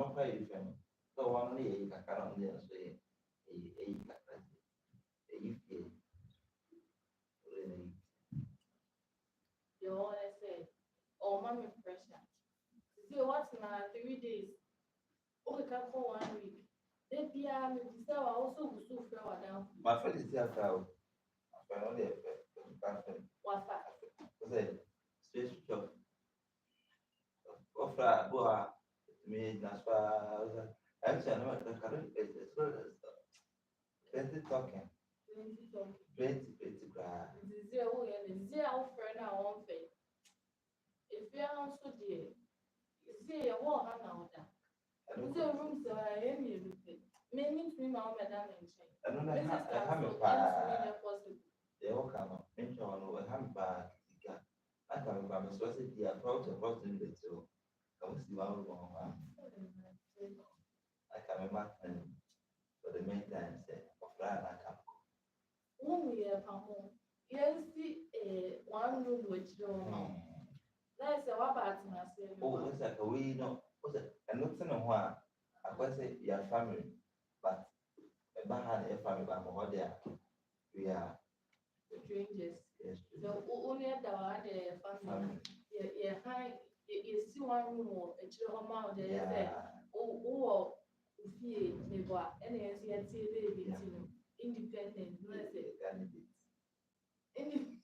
no pay different. So one day I can't say if You always say, oh, mommy pressure. See, what's now 3 days? Okay, can call 1 week. They be me this I also will so fair down. my friend is here crowd. My friend only a friend. What's that? Say space job. Offer boa me naspa. Actually, I know the current is plenty talking. Plenty cry. This is who and this is our friend I won't pay. If you are also dear, you see a war now. I This don't is a room so I am you. Maybe to me, my madam and chain. I don't know Mrs. how Castle, me and possible. they all come up. Mention on a handbag. I come by my source. The approach in the two. Come see one one. I can remember for the main time say of Ryan I come. When we are home, you see one room which you don't know. That's a wabat in a Oh, it's like a we know. What's it? And not in a while. I was say your family, but a bad a family, but more there. We are strangers. yes. So only at the family. Yeah, high. You see one room or a chill amount there. Yeah. Oh, fear, neighbor, and as yet, independent. Let's say, Candidates. independent.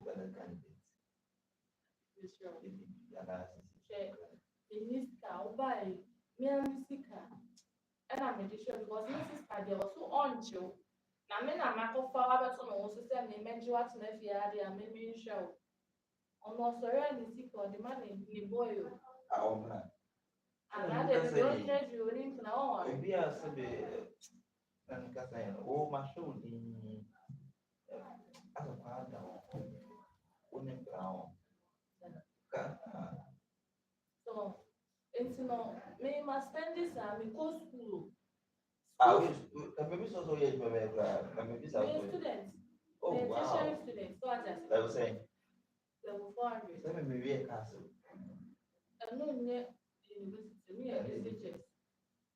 Better candidates. In this car, buy me and Missika. And I'm sure because Mrs. Paddy also on you. Now, men are Marco Father, so also send me mention what's left here, and maybe show. On no sorry, and sick or the man in boy. Our man. And I don't hear you in now. We are and Cassandra, oh, my show as a partner, only brown. So, it's no, me must spend this time in go school. I wish, maybe so, yes, maybe so. Me students, Oh, me wow. tertiary students, so I just I was saying, level 400. let me be a castle. And no, university, me and SHS.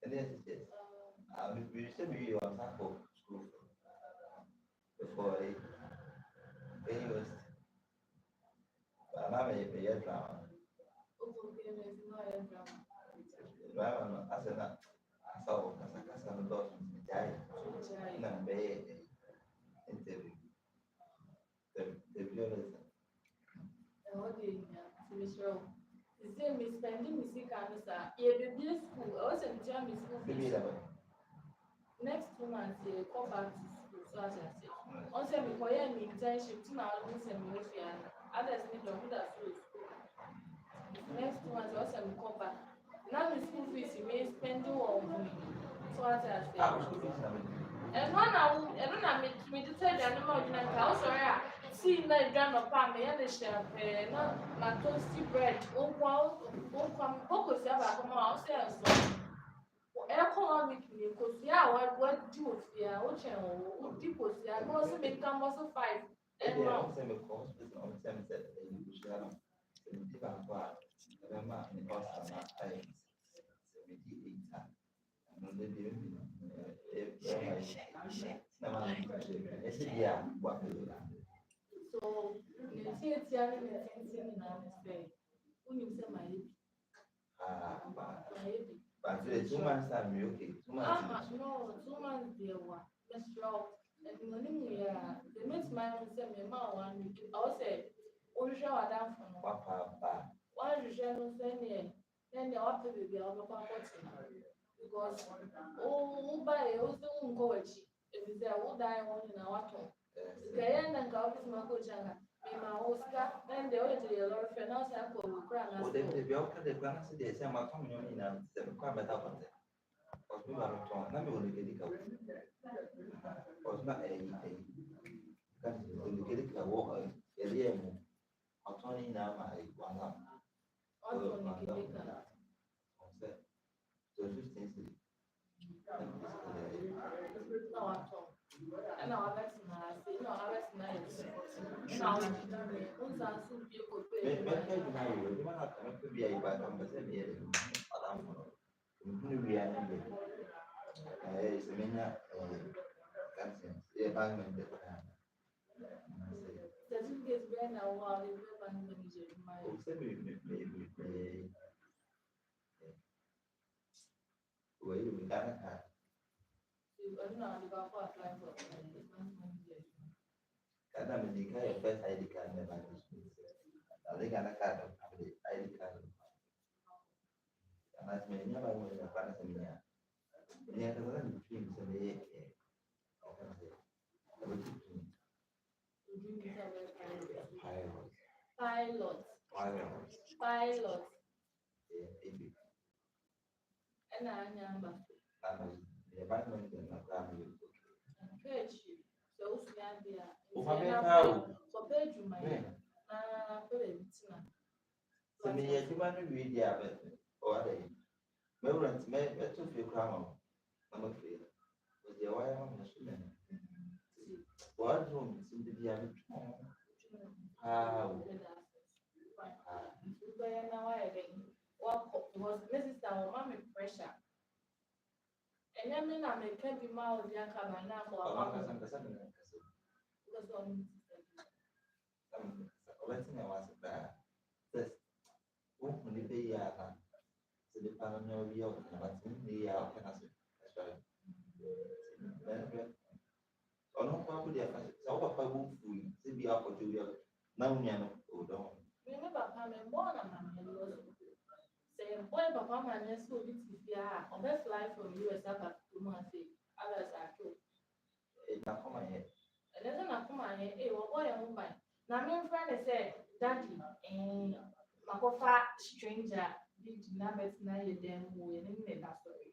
And yes, it is. We said we were sample school before a university. But now I year drama. Okay, there's no other drama. Drama, I said that. I saw Casa no Dawson, the guy, and I'm bay interview. The violence. And what do you mean? Michelle, the same is spending music and sir. Yeah, baby school. I was in German school. Maybe that way. Next 2 months, they come back to school. So as I say, once I require an internship, to now lose a movie and others need to do that through school. Next 2 months, once I come back. Now the school fees you may spending on me. So as I say. I was looking at it. And when I me to tell the animal in a house or see like grandma palm and the champagne, my toasty bread, oh, come focus about come out there. So, economic because yeah, what do you what channel, people say, I also become also 5 and Yeah, now. I'm saying because it's on the same set. You should have a different part. Remember, in Boston, I 78 times. And they didn't So, you see it's young and in our say, when you say my baby. But 2 months time, you okay? 2 months. No, 2 months there were. Let's drop. And when we are, the next man said, me, ma, 1 week. I say, oh, show her down from Papa. why you share no say, then the upper baby, I'll go because, oh, buy, also go at you. If it's there, will die on in our talk. Gayan and Gautis Makochanga, me, my Oscar, then the other day, a lot of finance and go with grand. Oh, they be okay. The grand city, say, my coming in and the quite better one. Because we are not let me only get it out. Because not a country, only get it a walk a year more. I'm turning now my one up. So 15 city. No, at all. And now I say, no, I was nice. Now, once I soon be a good Maybe you might have to be a bad conversation here. Certificate when I want to go back to my. I don't know how to go for apply for Karena menikah ya first ID card never ada karena card ada ID card. Karena sebenarnya baru ada karena sebenarnya ini ada kan between sebenarnya apa sih? Pilot. Ena nyamba. Ya baru mengenal kami. Kechi. So usia dia. Ufameka Kope juma ya. Na pele bitina. sebenarnya cuma ni video apa? Oh ada ini. Baru nanti tu film kamu. Nama film. Dia wayang mana sudah. Waduh, sini dia ni. Was Mrs. Mama pressure. And I mean, I make every mile of young Cabana for a month. Because on let's say I was there. This when the day so the panel of your the no probably so what food, be up to you. Now, don't. remember, I'm born a say, boy, Papa, my nest will be TPR, or best life from US up to Monday. Others are true. It's not come ahead. And then I come on here, well, boy, I'm mine. Now, my friend said, Daddy, and my papa, stranger, did numbers now you damn way in that story.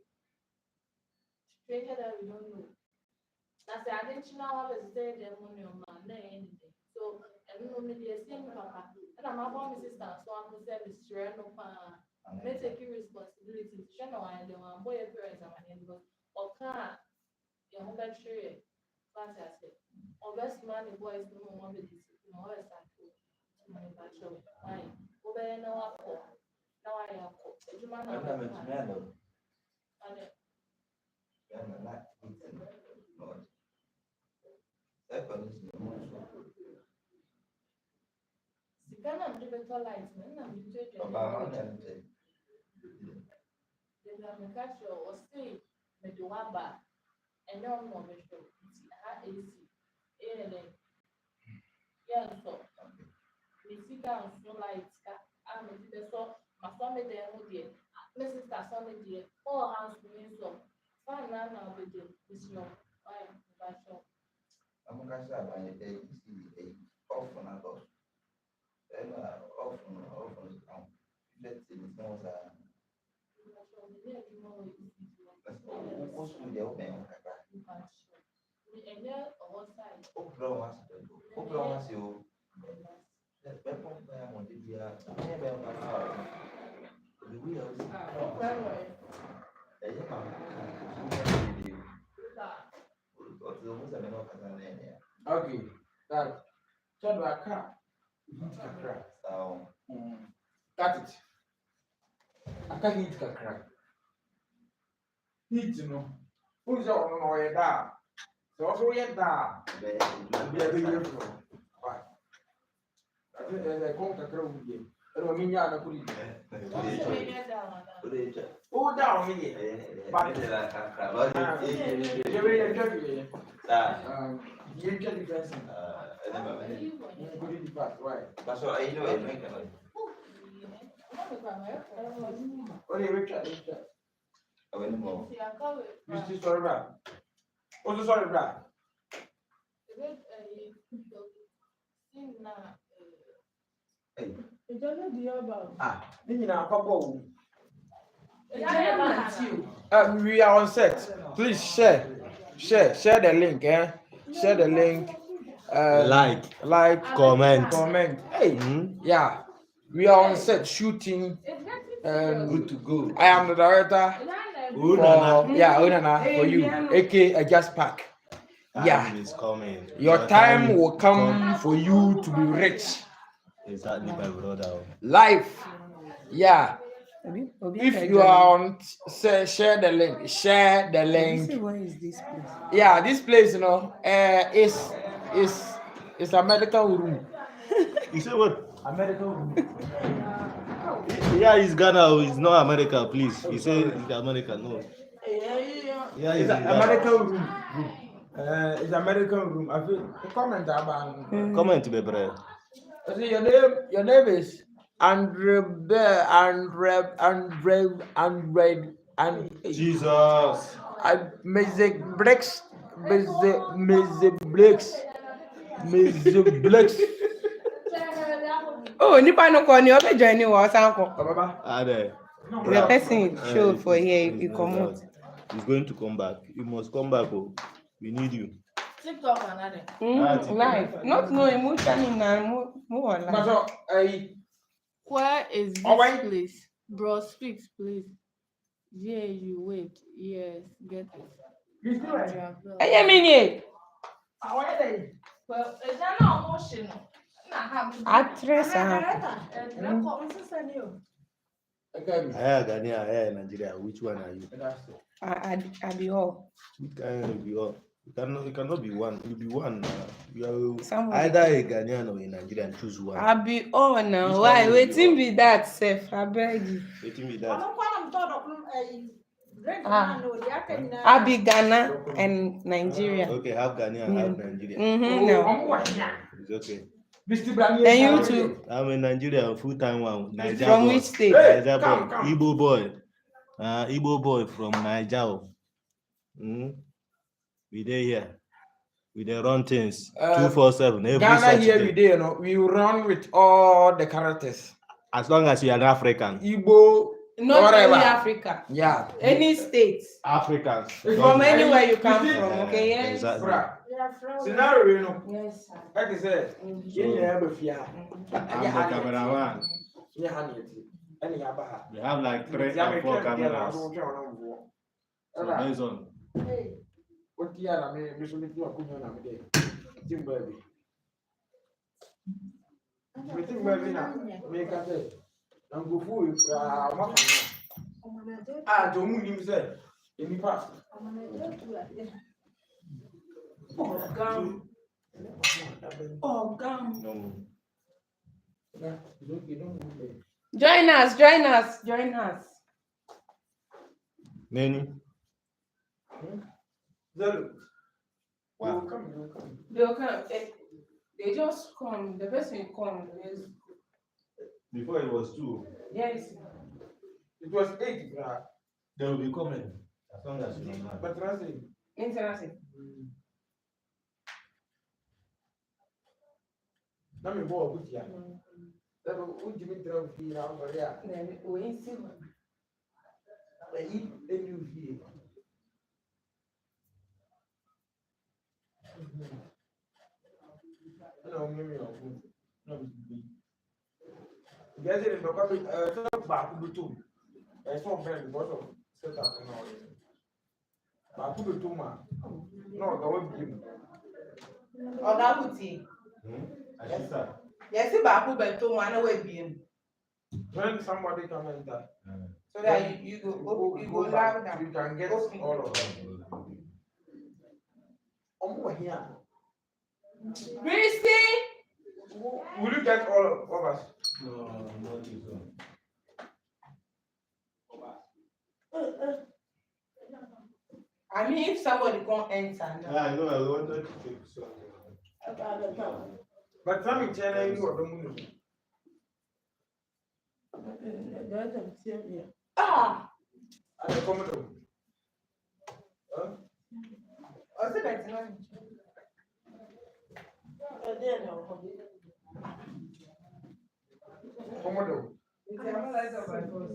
Stranger that we don't know. I said, I didn't know how to say them on your man, anything. So, I don't know, maybe a same papa. And I'm a mom sister, so I'm going to say, Mr. No, may take responsibility. Share no one, the one boy parents are my because or can't your home battery class as it. Or best man the boys no one with this, no one is that too. My battery. Why? Over now I have cooked. You man I'm not a man. And I'm not eating. Second is no more. Ghana am doing better light, and I'm doing Obama the catch or stay with the waba and no more show. AC. Yeah, so we see down so light. I'm a bit so my family there would be Mrs. Tasson, dear, all house doing so. Fine, now with this young. I am about so. I'm going to say a often a lot. And often let's see the smells are. What's with the open? Open you. Let's bet on them on the beer. We okay, that so do a car. So, Got it. I can't eat a crack. Need to know. Who's on my da? So also yet da. Be a big difference. Why? I think there's a contact room here. I don't mean ya put it. Oh, down here. But you get the person. Why? That's what I know. Only Richard. I went more. You still sorry, Brad? Oh, sorry, Brad. We are on set. Please share the link, Share the link. Like, comment. Hey, yeah, we are on set shooting. Good to go. I am the director. Onana for you, aka Just Pack. Yeah, is coming. your time will come for you to be rich. Exactly, my brother. Life, yeah. If you are on, say, share the link. Share the link. Where is this place? Yeah, this place, is a medical room. You say what? A medical room. Yeah, it's Ghana. It's not America, please. You say it's America, no. Yeah, It's it's a medical room. It's a medical room. I feel comment about. Comment, baby. See, your name is Andre and Jesus. Music Blix. Oh, nipa no call you obe join you or something. Ade. The person show for here, you come out. He's going to come back. You must come back. Oh. We need you. TikTok another. Live. Not no emotion in more live. Where is this place? Bro, speak, please. Yeah, you wait. Yes, get it. Eye minye. Well, it's not emotional. Actress ah. Aya Ghana, Aya Nigeria. Which one are you? I be all. You can be all. You cannot be one. You be one. You are Somebody. either a Ghanaian or a Nigerian. Choose one. I be all now. Which Why? one will Waiting you be that safe. I beg you. Waiting with that. I be Ghana and Nigeria. Okay, half Ghanaian, half Nigeria. No. It's okay. And you too. I'm a Nigerian full-time one. Niger From boy. which state? Niger boy. Igbo boy. Igbo boy from Niger. We dey here. We dey run things 247 every Ghana Saturday. here we dey, we run with all the characters. As long as you are an African. Igbo, Not whatever. only Africa. Yeah. Any state. Africans. From anywhere you come from. Okay, yes. Exactly. Scenario, Yes, sir. like I said, you have a fear. I'm the cameraman. We have like 3 or 4 cameras. So based on. What year I mean, we should be doing a day. Zimbabwe. We think we're now. Make a day. And go for it. Don't move himself. In the past. Oh, gum. No. Join us. Many. Wow. They'll come. They just come. The person will come is Before it was 2. yes. It was 8. They will be coming. As long as you know. But Interesting. let me go with you. That would you mean to be around for there? Then we see. I eat a new here. No, maybe no. No, guys, it's not back to two. It's not very because of set up and all. Back to two, man. No, that would be. Oh, that would see. Yes, back to beto one away being. When somebody come enter, So that you go loud now. you can get all of them. Here. Christy! Will you get all of us? No, not this one. I mean, if somebody can't enter now. I know, I wanted to take something. But some in China, you are the moon. Ah! I come to. What's the better? Komodo.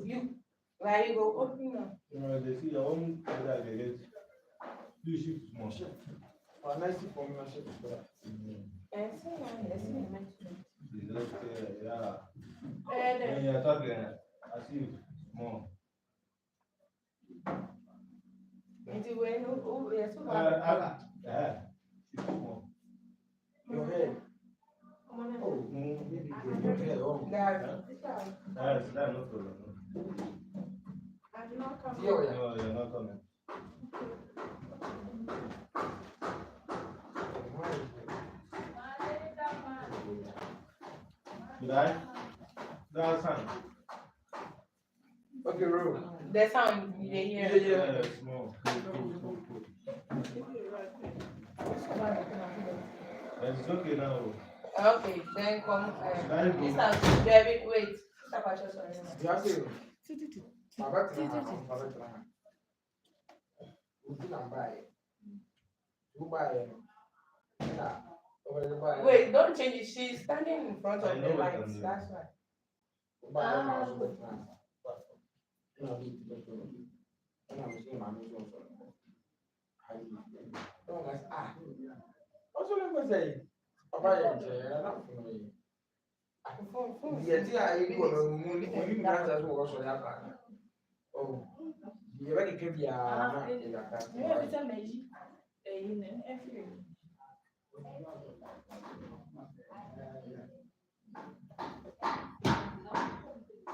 You, like you go open now. They see your own that they get 2 shifts more. Nice for me, Yeah. When you're talking, I see more. Your head. Oh, maybe your head. Oh, That's no problem. No, you're not coming. Did I? That's fine. Okay, room. The sound you hear. Yeah, small. Cool. It's okay now. Okay, then come. Very good. Mr. David, wait. Mr. Pacho, sorry. You have to. Wait, don't change it. She's standing in front of the lights. That's why.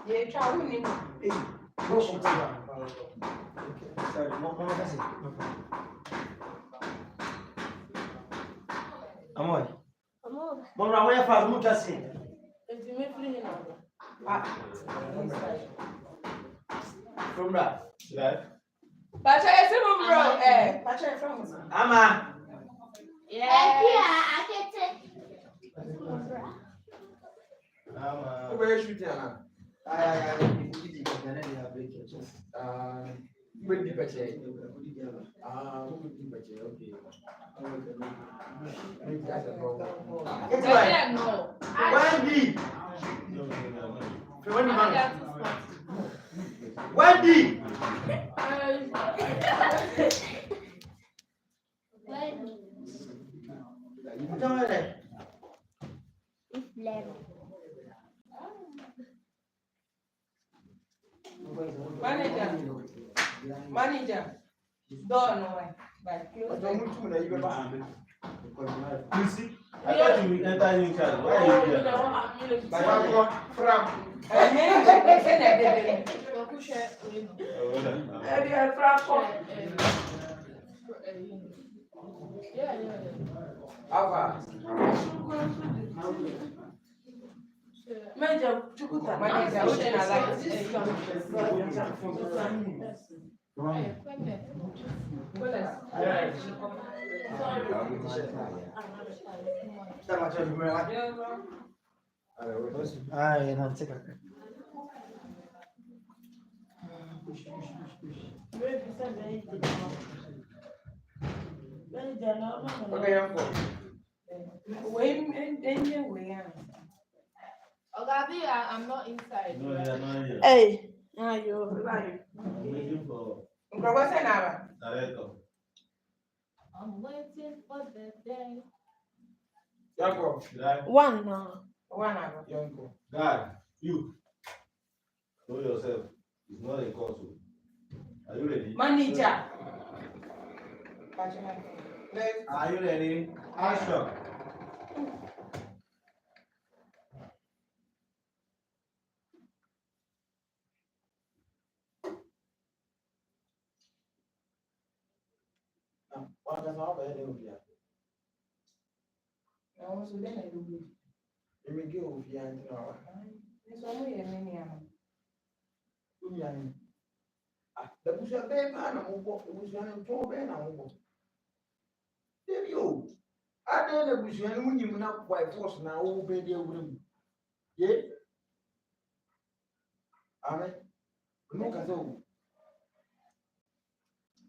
Yeah, try winning. Amor. Mon ra where far mu tasi. From that. Right? Pacho, it's a bro. Pacho, from. Ama. Where shoot ya? Wendy. Manager. Don't know why. You see? I thought you would enter in charge. Why are you here? Manager, I'm not inside. No, you're not here. Hey, you're right. I'm waiting for Director. I'm waiting for the day. Right? One now. One hour. Guy, you. Know yourself. It's not a console. Are you ready? Manager. Are you ready? Action.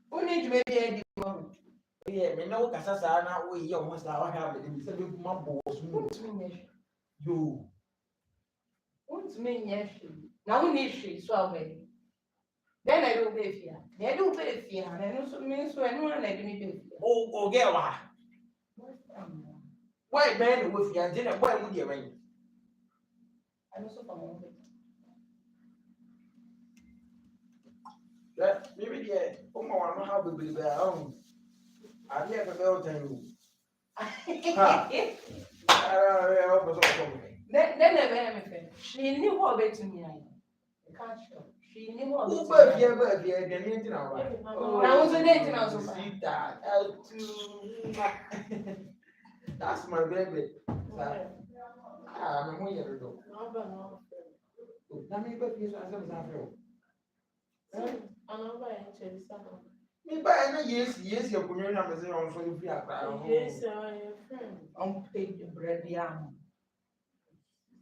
Who need to make a deal? Yeah, me know Casasa now. We almost have it. It's a big mumble. You. What's me, yes? Now we need she, so already. Then I don't pay fear. They do pay fear, and I know some means when one I didn't pay. Oh, get what? Why, man, with your dinner? Why would you ring? I know so from one. Maybe the Omo, how we be their own. I never know you. Then never anything. She knew what bet to me. I can't show. She knew what Who was birth here, the name now? Now who's the name now? So See that L2. That's my baby. I'm going to do. Now me birth here, so I'm me buy no yes, your community numbers on for you. Yes, on take the bread yam.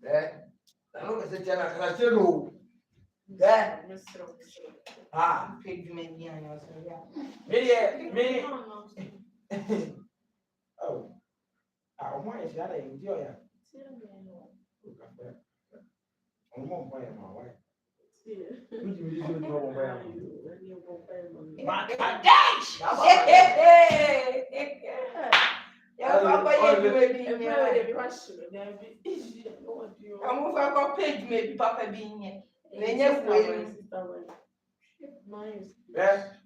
There. I know it's a channel. I tell you. There. Ah, Pig me yam. me. Oh. I want to share it. Enjoy it. I'm going to buy my wife. Page maybe Papa being here.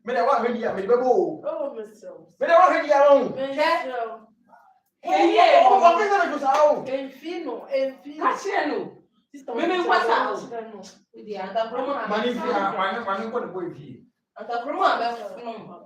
Me da wa hedi ya me bebo. Oh, Mr. Me da wa hedi ya won. Hey, O ba pesa na kusa o. Enfino. Cacheno. Mimi kwa sao. Idi anta promo. Mani fi a mani ko de boy fi. Anta promo abe no.